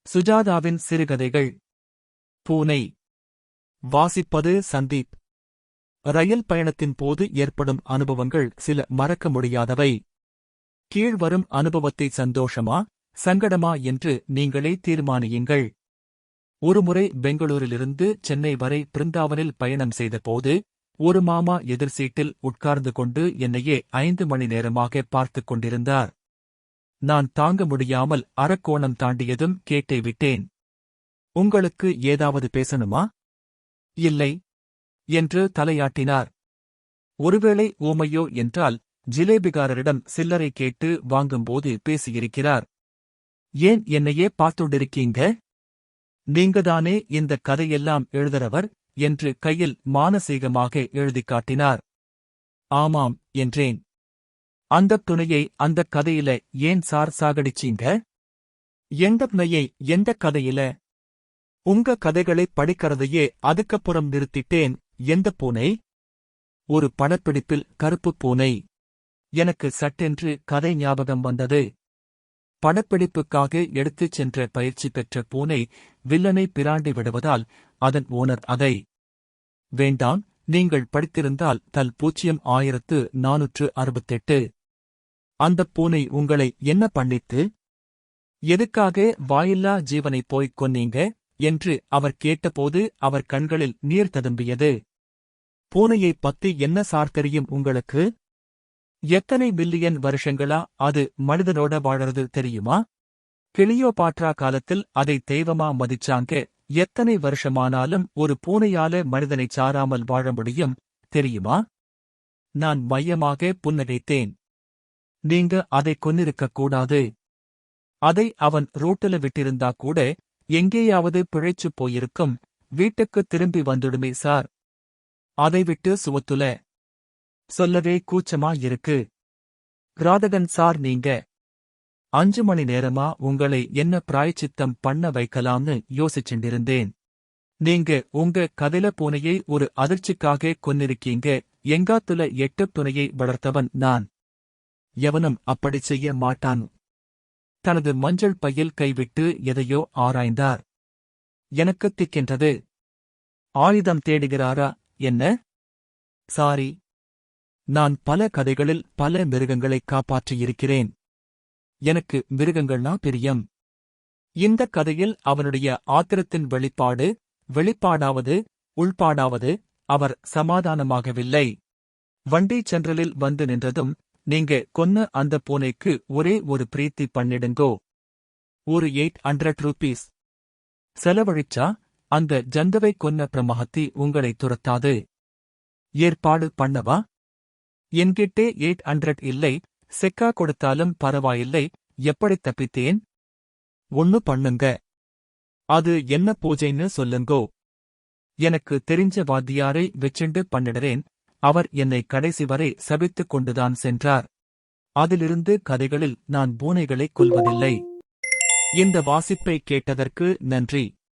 சுஜாதாவின் சிறுகதைகள். பூனை. வாசிப்பது சந்தீப். ரயில் பயணத்தின் போது ஏற்படும் அனுபவங்கள் சில மறக்க முடியாதவை. கீழ்வரும் அனுபவத்தை சந்தோஷமா சங்கடமா என்று நீங்களே தீர்மானியுங்கள். ஒருமுறை பெங்களூரிலிருந்து சென்னை வரை பிருந்தாவனில் பயணம் செய்தபோது ஒரு மாமா எதிர் சீட்டில் உட்கார்ந்து கொண்டு என்னையே 5 மணி நேரமாக பார்த்துக் கொண்டிருந்தார். நான் தாங்க முடியாமல் அரக்கோணம் தாண்டியதும் கேட்டை விட்டேன். உங்களுக்கு ஏதாவது பேசணுமா? இல்லை என்று தலையாட்டினார். ஒருவேளை ஊமையோ என்றால் ஜிலேபிகாரரிடம் சில்லறை கேட்டு வாங்கும்போது பேசியிருக்கிறார். ஏன் என்னையே பார்த்துண்டிருக்கீங்க? நீங்கதானே இந்த கதையெல்லாம் எழுதுறவர் என்று கையில் மானசீகமாக எழுதிக் காட்டினார். ஆமாம் என்றேன். அந்தத் துணையை அந்தக் கதையில ஏன் சாகடிச்சீங்க? எந்த துணையை எந்தக் கதையில? உங்க கதைகளைப் படிக்கிறதையே அதுக்கப்புறம் நிறுத்திட்டேன். எந்தப் பூனை? ஒரு படப்பிடிப்பில் கருப்புப் பூனை. எனக்கு சட்டென்று கதை ஞாபகம் வந்தது. படப்பிடிப்புக்காக எடுத்துச் சென்ற பயிற்சி பெற்ற பூனை வில்லனை பிராண்டி விடுவதால் அதன் ஓனர் அதை வேண்டாம், நீங்கள் படித்திருந்தால் தல் 0468. அந்தப் பூனை உங்களை என்ன பண்ணித்து? எதுக்காக வாயில்லா ஜீவனைப் போய்க் கொன்னீங்க என்று அவர் கேட்டபோது அவர் கண்களில் நீர் ததும்பியது. பூனையைப் பத்தி என்ன சார் தெரியும் உங்களுக்கு? எத்தனை பில்லியன் வருஷங்களா அது மனிதனோட வாழறது தெரியுமா? கிளியோபாட்ரா காலத்தில் அதை தெய்வமா மதிச்சாங்க. எத்தனை வருஷமானாலும் ஒரு பூனையால மனிதனைச் சாராமல் வாழ முடியும் தெரியுமா? நான் மையமாக புன்னகைத்தேன். நீங்க அதை கொன்னிருக்கக் கூடாது. அதை அவன் ரோட்டுல விட்டிருந்தா கூட எங்கேயாவது பிழைச்சுப் போயிருக்கும். வீட்டுக்குத் திரும்பி வந்துடுமே சார். அதை விட்டு சுவத்துல சொல்லவே கூச்சமா இருக்கு. கிராதகன் சார் நீங்க. 5 மணி நேரமா உங்களை என்ன பிராயச்சித்தம் பண்ண வைக்கலாம்னு யோசிச்சுண்டிருந்தேன். நீங்க உங்க கதையில பூனையை ஒரு அதிர்ச்சிக்காக கொன்னிருக்கீங்க. எங்காத்துல 8 துணையை வளர்த்தவன் நான். எவனும் அப்படி செய்ய மாட்டான். தனது மஞ்சள் பையில் கைவிட்டு எதையோ ஆராய்ந்தார். எனக்குத் திக்கின்றது. ஆயுதம் தேடுகிறாரா என்ன? சாரி. நான் பல கதைகளில் பல மிருகங்களைக் காப்பாற்றியிருக்கிறேன். எனக்கு மிருகங்கள்னா பிரியம். இந்தக் கதையில் அவனுடைய ஆத்திரத்தின் வெளிப்பாடாவது உள்பாடாவது அவர் சமாதானமாகவில்லை. வண்டி சென்ட்ரலில் வந்து நின்றதும் நீங்க கொன்ன அந்த பூனைக்கு ஒரே ஒரு பிரீத்தி பண்ணிடுங்கோ. ஒரு 800 ரூபீஸ் செலவழிச்சா அந்த ஜந்துவை கொன்ன பிரமஹத்தி உங்களை துரத்தாது. ஏற்பாடு பண்ணவா? என்கிட்டே 800 இல்லை. செக்கா கொடுத்தாலும் பரவாயில்லை. எப்படி தப்பித்தேன்? ஒண்ணு பண்ணுங்க. அது என்ன பூஜைன்னு சொல்லுங்கோ. எனக்கு தெரிஞ்ச வாத்தியாரை வெச்சுண்டு பண்ணிடுறேன். அவர் என்னை கடைசி வரை சபித்துக் கொண்டுதான் சென்றார். அதிலிருந்து கதைகளில் நான் பூனைகளைக் கொல்வதில்லை. இந்த வாசிப்பை கேட்டதற்கு நன்றி.